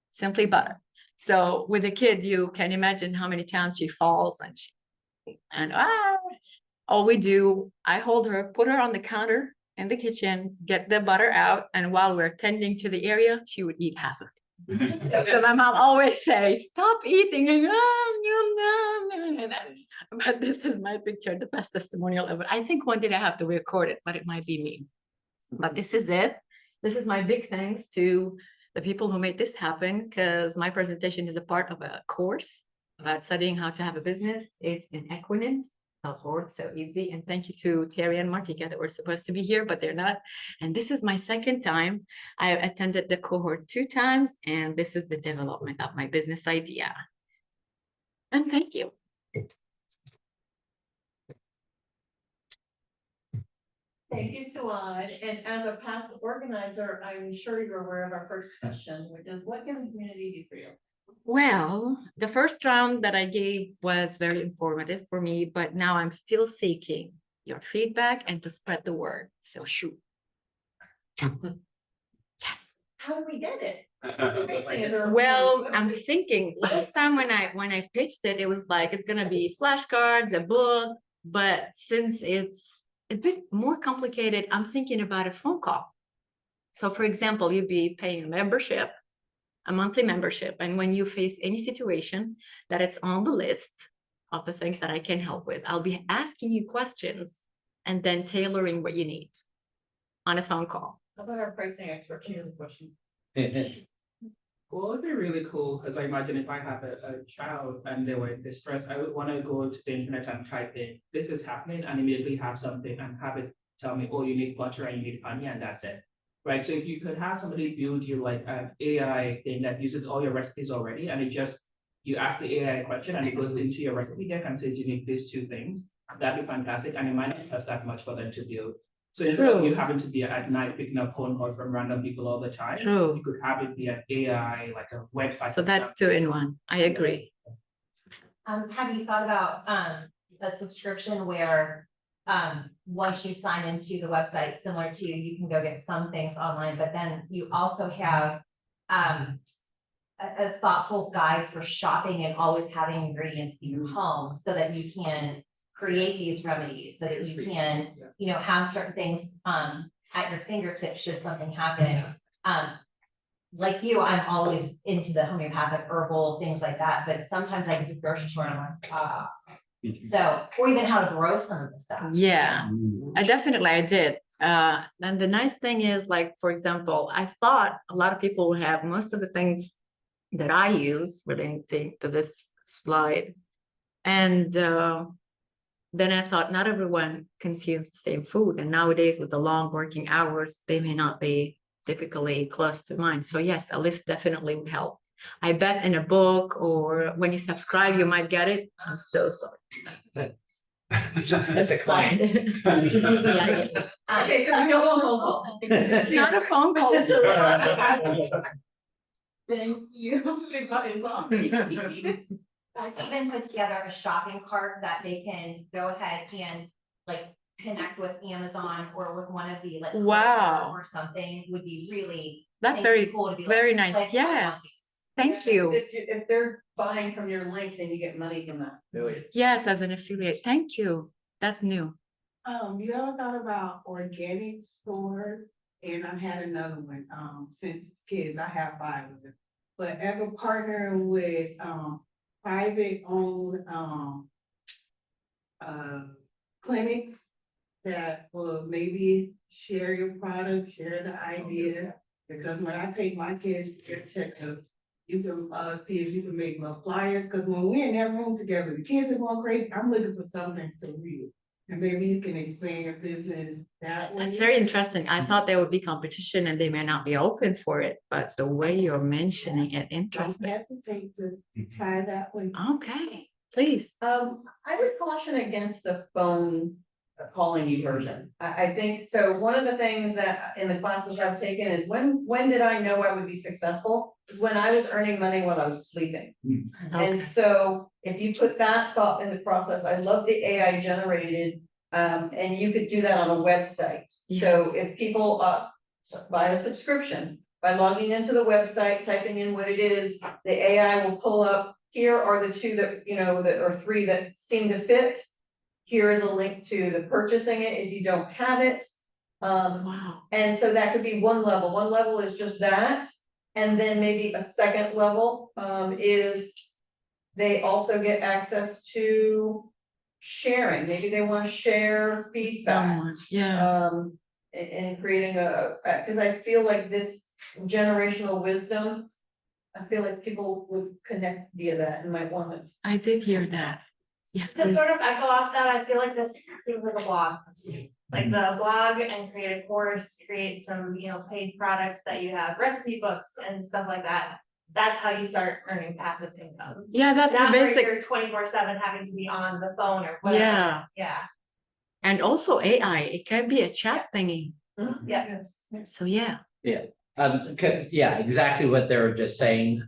Simply butter. So with a kid, you can imagine how many times she falls and all we do, I hold her, put her on the counter in the kitchen, get the butter out, and while we're tending to the area, she would eat half of it. So my mom always says, stop eating. But this is my picture, the best testimonial ever. I think one day I have to record it, but it might be me. But this is it. This is my big thanks to the people who made this happen, because my presentation is a part of a course about studying how to have a business. It's in Equinit. So easy. And thank you to Terry and Martika that were supposed to be here, but they're not. And this is my 2nd time. I attended the cohort 2 times, and this is the development of my business idea. And thank you. Thank you, Souad. And as a past organizer, I'm sure you're aware of our first question, which is what can the community do for you? Well, the first round that I gave was very informative for me, but now I'm still seeking your feedback and to spread the word. So shoot. How do we get it? Well, I'm thinking last time when I pitched it, it was like it's gonna be flashcards, a book, but since it's a bit more complicated, I'm thinking about a phone call. So for example, you'd be paying a membership, a monthly membership, and when you face any situation that it's on the list of the things that I can help with, I'll be asking you questions and then tailoring what you need on a phone call. How about our pricing expert? She has a question. Well, it'd be really cool because I imagine if I have a child and they were in distress, I would want to go to the internet and type in, this is happening, and immediately have something and have it tell me, oh, you need butter and you need honey, and that's it. Right. So if you could have somebody build you like an AI thing that uses all your recipes already, and it just, you ask the AI a question and it goes into your recipe deck and says you need these two things, that'd be fantastic. And it might not cost that much for them to build. So instead of you having to be at night picking up phone calls from random people all the time, you could have it be an AI, like a website. So that's 2-in-1. I agree. Have you thought about, a subscription where, once you sign into the website, similar to, you can go get some things online, but then you also have, a thoughtful guide for shopping and always having ingredients in your home so that you can create these remedies, so that you can, you know, have certain things, at your fingertips should something happen. Like you, I'm always into the homeopathic herbal, things like that, but sometimes I get to the grocery store and I'm like, so, or even how to grow some of the stuff. Yeah, I did. And the nice thing is, like, for example, I thought a lot of people will have most of the things that I use relating to this slide. And then I thought not everyone consumes the same food. And nowadays with the long working hours, they may not be typically close to mine. So yes, a list definitely would help. I bet in a book or when you subscribe, you might get it. I'm so sorry. That's a client. Okay, so we don't want a phone call. Not a phone call. Thank you. I've even put together a shopping cart that they can go ahead and like connect with Amazon or with one of the like. Wow. Or something would be really. That's very cool to be very like, nice. click, I Yes. want these. Thank you. If they're buying from your link, then you get money from that. Yes, as an affiliate. Thank you. That's new. You ever thought about organic stores? And I had another one, since kids, I have 5 of them. But ever partner with, private owned, clinics that will maybe share your product, share the idea. Because when I take my kids to get checkups, you can, see if you can make more flyers, because when we're in that room together, the kids are going crazy, I'm looking for something surreal. And maybe you can expand your business that way. That's very interesting. I thought there would be competition and they may not be open for it, but the way you're mentioning it, Don't interesting. hesitate to try that way. Okay, please. I would caution against the phone calling you version. I think, so one of the things that in the classes I've taken is when did I know I would be successful? Is when I was earning money while I was sleeping. And so if you put that thought in the process, I love the AI generated, and you could do that on a website. So if people buy a subscription, by logging into the website, typing in what it is, the AI will pull up, here are the 2 that, you know, that or 3 that seem to fit. Here is a link to the purchasing it if you don't have it. Wow. And so that could be one level. One level is just that. And then maybe a second level is they also get access to sharing. Maybe they want to share feedback. Yeah. And creating because I feel like this generational wisdom, I feel like people would connect via that and might want it. I did hear that. Yes. To sort of echo off that, I feel like this seems like a blog. Like the blog and create a course, create some, you know, paid products that you have, recipe books and stuff like that. That's how you start earning passive income. Yeah, that's Not the where basic. you're 24/7 having to be on the phone or whatever. Yeah. Yeah. And also AI, it can be a chat thingy. Yes. So yeah. Yeah, exactly what they were just saying.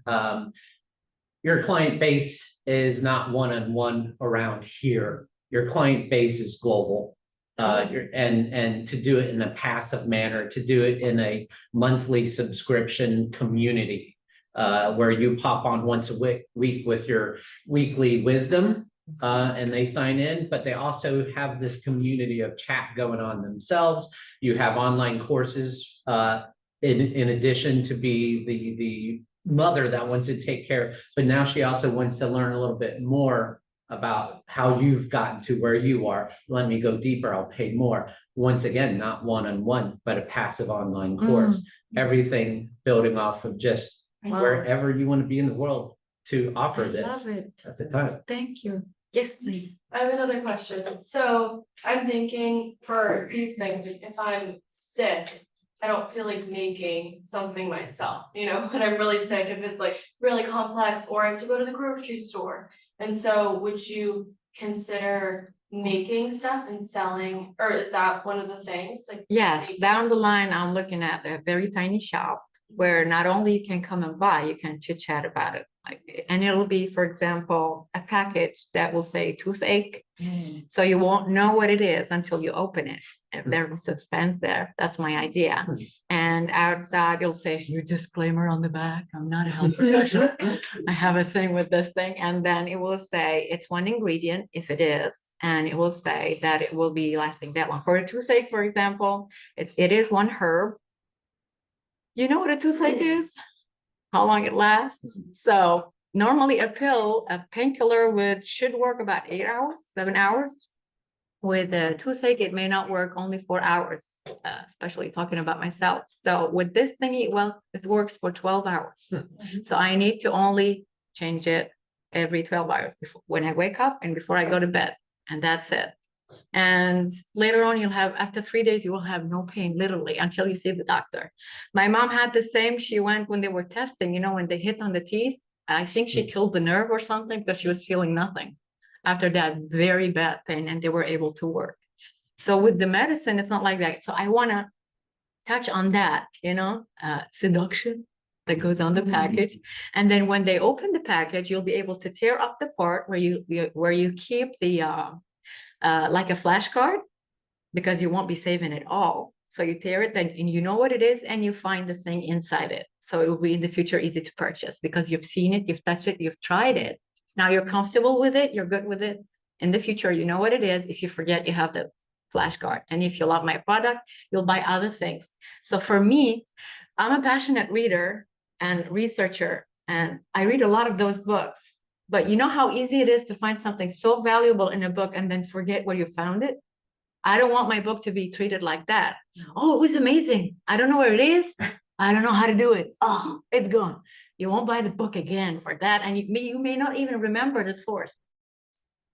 Your client base is not one-on-one around here. Your client base is global. And to do it in a passive manner, to do it in a monthly subscription community, where you pop on once a week with your weekly wisdom, and they sign in, but they also have this community of chat going on themselves. You have online courses, in addition to be the mother that wants to take care, but now she also wants to learn a little bit more about how you've gotten to where you are. Let me go deeper, I'll pay more. Once again, not one-on-one, but a passive online course. Everything building off of just wherever you want to be in the world to offer I this love it. at the time. Thank you. Yes, please. I have another question. So I'm thinking for these things, if I'm sick, I don't feel like making something myself, you know, when I'm really sick, if it's like really complex, or I have to go to the grocery store. And so would you consider making stuff and selling, or is that one of the things like? Yes, making- down the line, I'm looking at a very tiny shop where not only you can come and buy, you can chit chat about it. Like, and it'll be, for example, a package that will say toothache. So you won't know what it is until you open it. If there's suspense there, that's my idea. And outside, you'll say your disclaimer on the back. I'm not a health professional. I have a thing with this thing. And then it will say it's one ingredient, if it is. And it will say that it will be lasting that long. For a toothache, for example, it is one herb. You know what a toothache is? How long it lasts? So normally a painkiller should work about 8 hours, 7 hours. With a toothache, it may not work, only 4 hours, especially talking about myself. So with this thingy, well, it works for 12 hours. So I need to only change it every 12 hours before when I wake up and before I go to bed. And that's it. And later on, after 3 days, you will have no pain, literally, until you see the doctor. My mom had the same. She went when they were testing, you know, when they hit on the teeth. I think she killed the nerve or something because she was feeling nothing after that very bad pain, and they were able to work. So with the medicine, it's not like that. So I want to touch on that, you know, seduction that goes on the package. And then when they open the package, you'll be able to tear up the part where you keep the like a flashcard, because you won't be saving it all. So you tear it, then and you know what it is, and you find the thing inside it. So it will be in the future easy to purchase because you've seen it, you've touched it, you've tried it. Now you're comfortable with it, you're good with it. In the future, you know what it is. If you forget, you have the flashcard. And if you love my product, you'll buy other things. So for me, I'm a passionate reader and researcher, and I read a lot of those books. But you know how easy it is to find something so valuable in a book and then forget where you found it? I don't want my book to be treated like that. Oh, it was amazing. I don't know where it is. I don't know how to do it. Oh, it's gone. You won't buy the book again for that. And you may not even remember the source.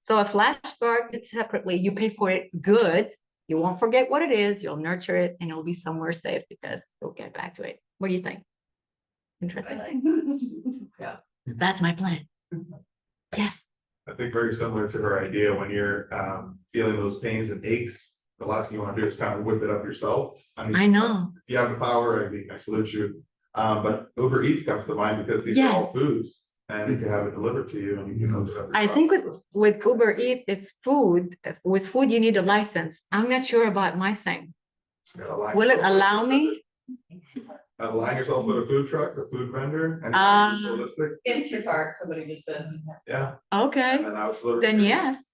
So a flashcard, it's separately, you pay for it good. You won't forget what it is. You'll nurture it and it'll be somewhere safe because you'll get back to it. What do you think? Interesting. Yeah. That's my plan. Yes. I think very similar to her idea, when you're feeling those pains and aches, the last thing you want to do is kind of whip it up yourself. mean, I know. If you have the power, I salute you. But Uber Eats comes to mind because these are all foods, and you can have it delivered to you, and you can hook it up I yourself. think with Uber Eats, it's food. With food, you need a license. I'm not sure about my thing. Will it allow me? Align yourself with a food truck, a food vendor, and it's holistic. Instacart, somebody just said. Yeah. Okay, And then I was delivered then to you. yes,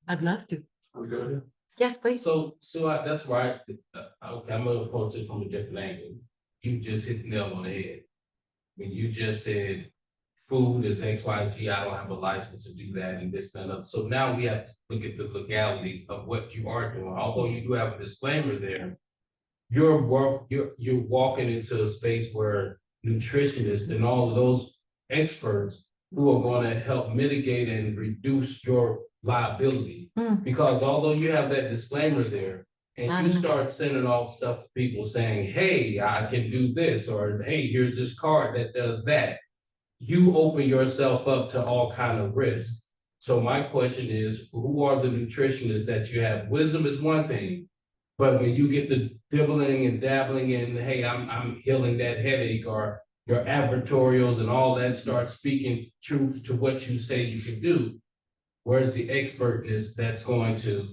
I'd love to. Sounds good. Yes, please. So that's right. Okay, I'm gonna approach it from a different angle. You just hit the nail on the head. When you just said food is XYZ, I don't have a license to do that and this and that. So now we have to look at the legalities of what you are doing. Although you do have a disclaimer there, you're walking into a space where nutritionists and all of those experts who are going to help mitigate and reduce your liability. Because although you have that disclaimer there, and you start sending off stuff to people saying, hey, I can do this, or hey, here's this card that does that, you open yourself up to all kind of risk. So my question is, who are the nutritionists that you have? Wisdom is one thing, but when you get the dibbling and dabbling in, hey, I'm healing that headache, or your advertorials and all that start speaking truth to what you say you can do, where's the expertness that's going to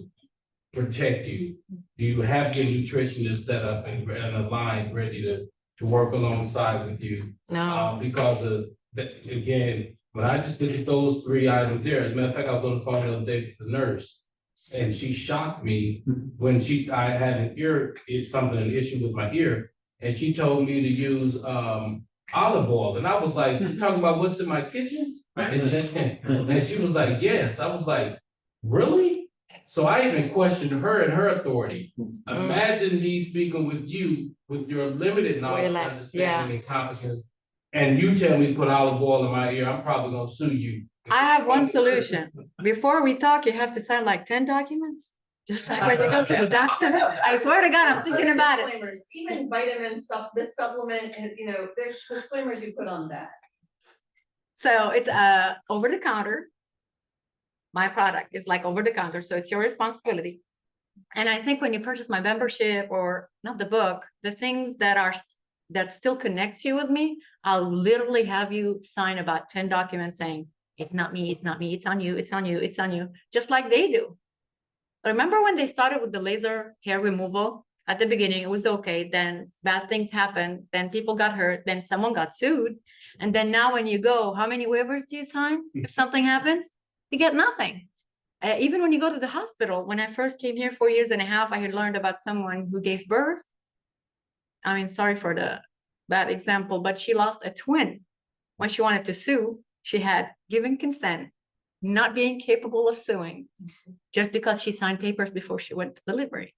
protect you? Do you have your nutritionist set up and aligned, ready to work alongside with you? No. Because of that, again, when I just look at those 3 items there, as a matter of fact, I was on the phone the other day with the nurse, and she shocked me when I had an issue with my ear, and she told me to use olive oil, and I was like, "You talking about what's in my kitchen?" And she was like, "Yes." I was like, "Really?" So I even questioned her and her authority. Imagine me speaking with you with your limited knowledge, less, understanding, and competence, and you tell me to put olive oil in my ear. I'm probably gonna sue you. I have one solution. Before we talk, you have to sign like 10 documents. Just like when you go to the doctor. I swear to God, I'm thinking about it. Disclaimers, even vitamin stuff, this supplement, and there's disclaimers you put on that. So it's over the counter. My product is like over the counter, so it's your responsibility. And I think when you purchase my membership, or not the book, the things that still connects you with me, I'll literally have you sign about 10 documents saying, it's not me, it's not me, it's on you, it's on you, it's on you, just like they do. Remember when they started with the laser hair removal? At the beginning, it was okay. Then bad things happened. Then people got hurt. Then someone got sued. And then now when you go, how many waivers do you sign if something happens? You get nothing. Even when you go to the hospital, when I first came here 4 years and a half, I had learned about someone who gave birth. I mean, sorry for the bad example, but she lost a twin. When she wanted to sue, she had given consent, not being capable of suing, just because she signed papers before she went to delivery.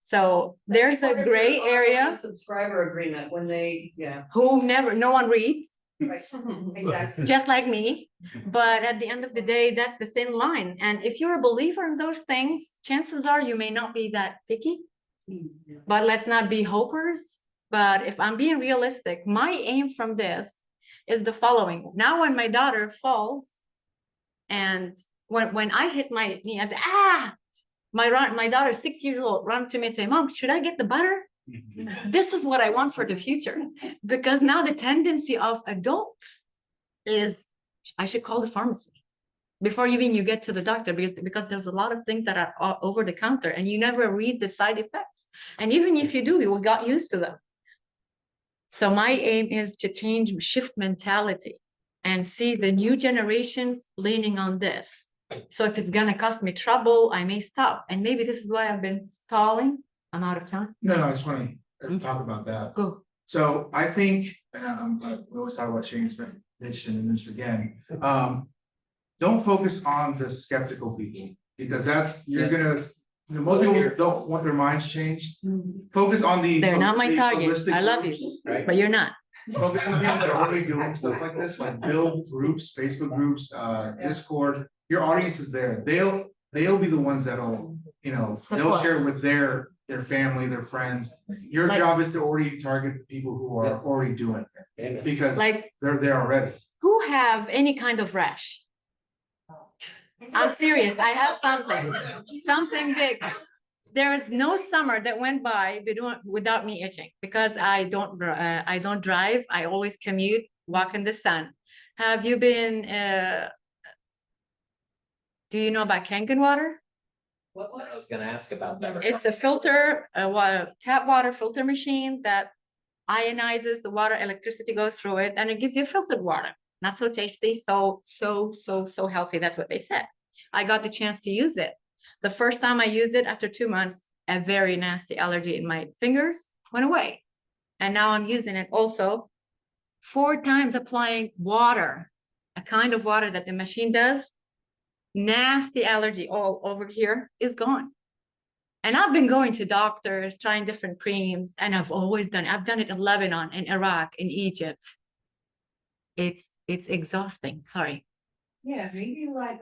So there's a gray area. Subscriber agreement when they, No one reads. Right. Exactly. Just like me. But at the end of the day, that's the thin line. And if you're a believer in those things, chances are you may not be that picky. But let's not be hopers. But if I'm being realistic, my aim from this is the following. Now, when my daughter falls, and when I hit my knee, I say, my daughter, 6 years old, run to me and say, Mom, should I get the butter? This is what I want for the future. Because now the tendency of adults is, I should call the pharmacy before even you get to the doctor, because there's a lot of things that are over the counter and you never read the side effects. And even if you do, you got used to them. So my aim is to shift mentality and see the new generations leaning on this. So if it's gonna cost me trouble, I may stop. And maybe this is why I've been stalling. I'm out of time. No, I just want to talk about that. Go. So I think, we always talk about change expectation and this again. Don't focus on the skeptical people, because most people don't want their minds changed. Focus on They're not my target. I love you, but you're not. Focus on the people that are already doing stuff like this, like build groups, Facebook groups, Discord. Your audience is there. They'll be the ones that'll, they'll share with their family, their friends. Your job is to already target the people who are already doing it, because they're there already. Who have any kind of rash? I'm serious. I have something big. There is no summer that went by without me itching, because I don't drive. I always commute, walk in the sun. Have you been? Do you know about Kangen water? What I was going to ask about that. It's a filter, tap water filter machine that ionizes the water. Electricity goes through it, and it gives you filtered water. Not so tasty, so healthy. That's what they said. I got the chance to use it. The first time I used it, after 2 months, a very nasty allergy in my fingers went away. And now I'm using it also 4 times, applying water, a kind of water that the machine does. Nasty allergy all over here is gone. And I've been going to doctors, trying different creams, and I've done it in Lebanon, in Iraq, in Egypt. It's exhausting. Sorry. Yeah, maybe like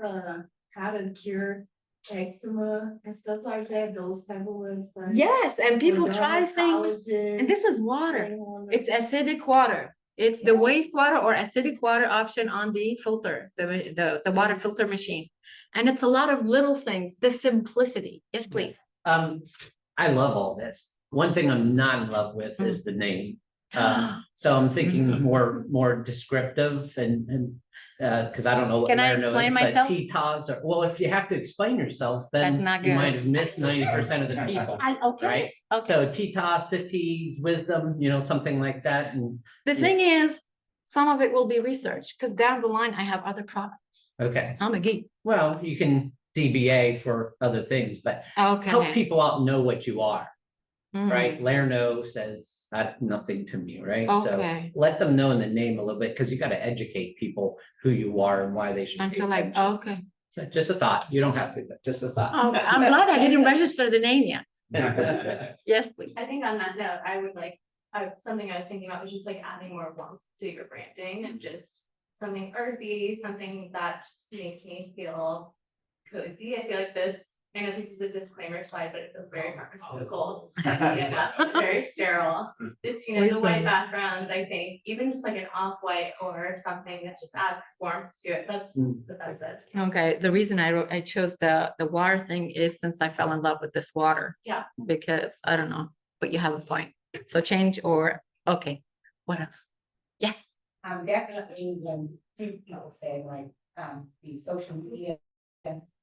how to cure eczema and stuff like that, those type of websites. Yes, and people try things, and this is water. It's acidic water. It's the wastewater or acidic water option on the filter, the water filter machine. And it's a lot of little things, the simplicity. Yes, please. I love all this. One thing I'm not in love with is the name. So I'm thinking more descriptive and because I don't know what Can I LEHRNO explain is, myself? but TTOS are, well, if you have to explain yourself, That's then not you good. might have missed 90% of the people, Okay. right? Okay. So TTOS, cities, wisdom, you know, something like that. And The thing is, some of it will be research, because down the line, I have other products. okay, I'm a geek. well, you can DBA for other things, but Okay. help people out know what you are. Mhm. Right, LEHRNO says nothing to me, right? Okay. So let them know in the name a little bit, because you got to educate people who you are and why they should. pay Until like, attention. okay. So just a thought, you don't have to, but just a thought. Oh, I'm glad I didn't register the name yet. Yes, please. I think on that note, I would like, something I was thinking about was just like adding more warmth to your branding and just something earthy, something that just makes me feel cozy. I feel like this, I know this is a disclaimer slide, but it feels very pharmaceutical. Yeah, very sterile. Just, you know, the white backgrounds, I think, even just like an off-white or something that just adds warmth to it. That's it. Okay, the reason I chose the water thing is since I fell in love with this water. Yeah. Because I don't know, but you have a point. So change or, okay, what else? Yes. Definitely when people say like, the social media,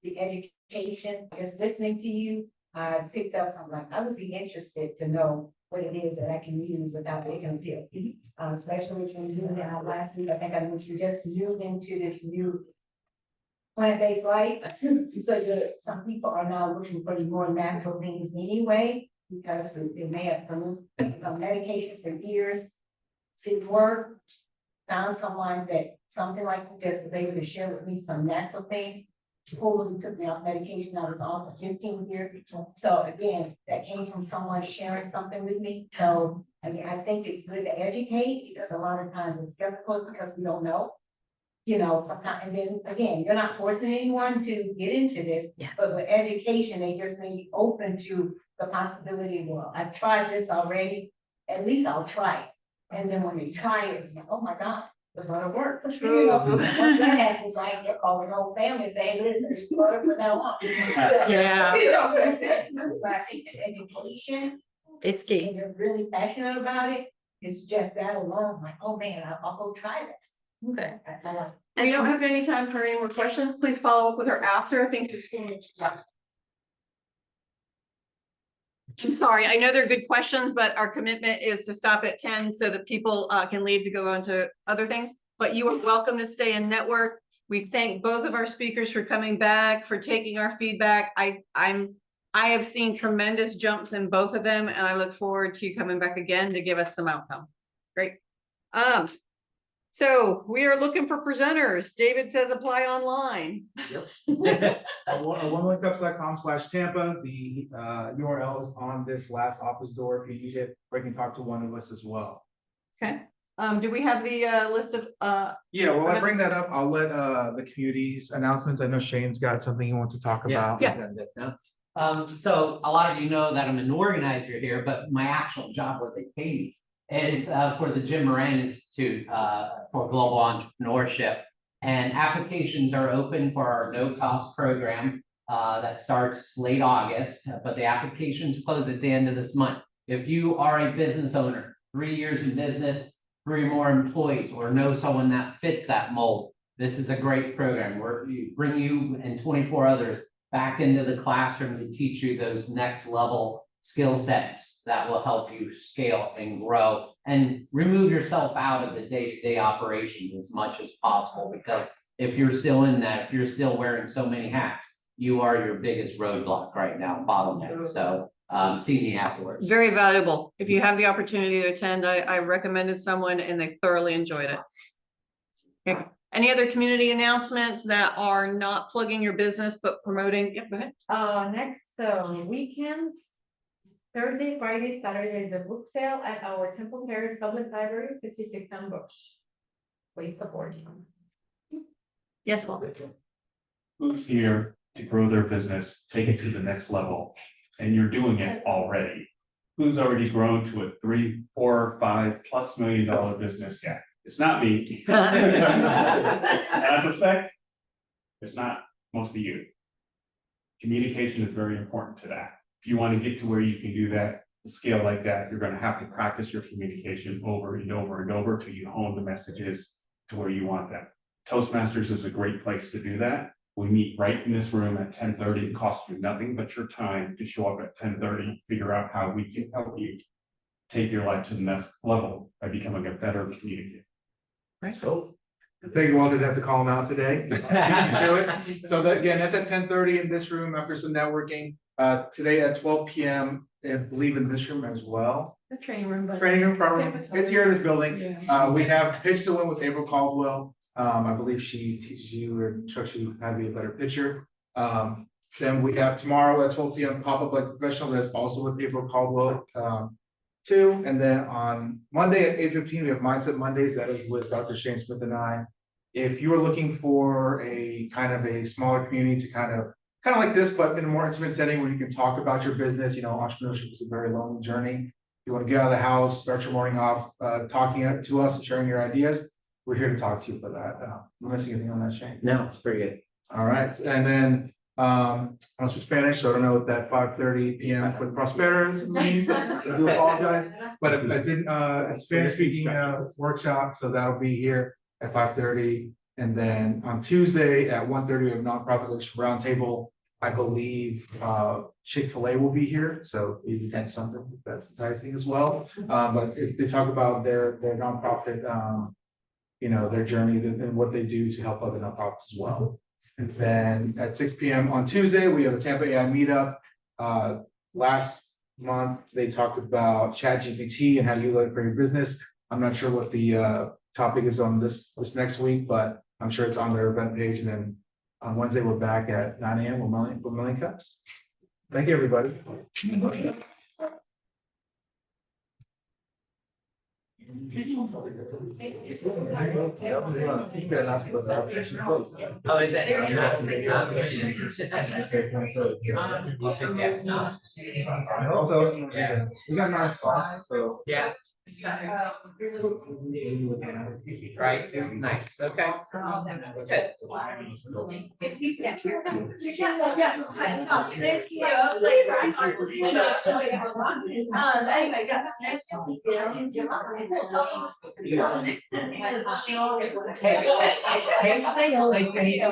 the education, just listening to you, I picked up, I'm like, I would be interested to know what it is that I can use without making a pill. Especially when you now last week, I think I moved, you just moved into this new plant-based life. So some people are now looking for the more natural things anyway, because they may have been some medication for years. Didn't work. Found someone that something like this was able to share with me some natural things. Totally took me off medication. I was on for 15 years. So again, that came from someone sharing something with me. So I mean, I think it's good to educate, because a lot of times it's skeptical because we don't know. You know, sometimes, and then again, you're not forcing anyone to get into this, but with education, they just may be open to the possibility, well, I've tried this already, at least I'll try it. And then when they try it, it's like, oh my God, it's gonna work. So, you know, once that happens, like, they call his whole family and say, listen, it's better from now on. Yeah. You know what I'm saying? But I think that education, It's key. and you're really passionate about it, it's just that alone, like, oh man, I'll go try this. Okay. I like it. We don't have any time for any more questions. Please follow up with her after. I think Christine's left. I'm sorry, I know they're good questions, but our commitment is to stop at 10 so that people can leave to go on to other things. But you are welcome to stay and network. We thank both of our speakers for coming back, for taking our feedback. I have seen tremendous jumps in both of them, and I look forward to you coming back again to give us some outcome. Great. So we are looking for presenters. David says apply online. onelinekups.com/Tampa. The URL is on this last office door if you need it, or you can talk to one of us as well. Okay. Do we have the list of Yeah, well, I bring that up. I'll let the community's announcements. I know Shane's got something he wants to talk about. So a lot of you know that I'm an organizer here, but my actual job, what they pay me, is for the Jim Moran Institute for Global Entrepreneurship. And applications are open for our no-cost program that starts late August, but the applications close at the end of this month. If you are a business owner, 3 years in business, 3 more employees, or know someone that fits that mold, this is a great program where we bring you and 24 others back into the classroom to teach you those next level skill sets that will help you scale and grow and remove yourself out of the day-to-day operations as much as possible. Because if you're still in that, if you're still wearing so many hats, you are your biggest roadblock right now, bottleneck. So see me afterwards. very valuable. If you have the opportunity to attend, I recommended someone and they thoroughly enjoyed it. Okay. Any other community announcements that are not plugging your business but promoting? Yep, go ahead. Next weekend, Thursday, Friday, Saturday, the book sale at our Temple Terrace Public Library, 56 on Bush. Please support you. Yes, well. Who's here to grow their business, take it to the next level, and you're doing it already? Who's already grown to a $3, $4, $5+ million business? Yeah, it's not me. I suspect it's not mostly youth. Communication is very important to that. If you want to get to where you can do that, a scale like that, you're going to have to practice your communication over and over and over till you hone the messages to where you want them. Toastmasters is a great place to do that. We meet right in this room at 10:30. It costs you nothing but your time to show up at 10:30, figure out how we can help you take your life to the next level by becoming a better communicator. Thanks, Phil. Thank you, Walter, to have to call him out today. So that, again, that's at 10:30 in this room after some networking. Today at 12 p.m. I believe in this room as well. The training room, but. Training room, front room. It's here in this building. We have Pitch to Win with April Caldwell. I believe she teaches you or instructs you how to be a better pitcher. Then we have tomorrow at 12 p.m. Pop-up like professional. That's also with April Caldwell. Too. And then on Monday at 8:15, we have Mindset Mondays. That is with Dr. Shane Smith and I. If you are looking for a kind of a smaller community to kind of like this, but in a more intimate setting where you can talk about your business, you know, entrepreneurship is a very lonely journey. If you want to get out of the house, start your morning off, talking to us and sharing your ideas, we're here to talk to you for that. Am I missing anything on that, Shane? No, it's pretty good. All right, and then I'm speak Spanish, so I don't know what that 5:30 p.m. for the prosperous means. I do apologize, but it's in a Spanish speaking workshop, so that'll be here at 5:30. And then on Tuesday at 1:30, we have nonprofit leadership roundtable. I believe Chick-fil-A will be here, so maybe that's something that's enticing as well. But they talk about their nonprofit, you know, their journey and what they do to help other nonprofits as well. And then at 6 p.m. on Tuesday, we have a Tampa AI meetup. Last month, they talked about ChatGPT and how to utilize it for your business. I'm not sure what the topic is on this next week, but I'm sure it's on their event page. And then on Wednesday, we're back at 9 a.m. with Million Cups. Thank you, everybody. Oh, is that? We got 9 spots, so. Yeah. Right, nice, okay. Good. Hey,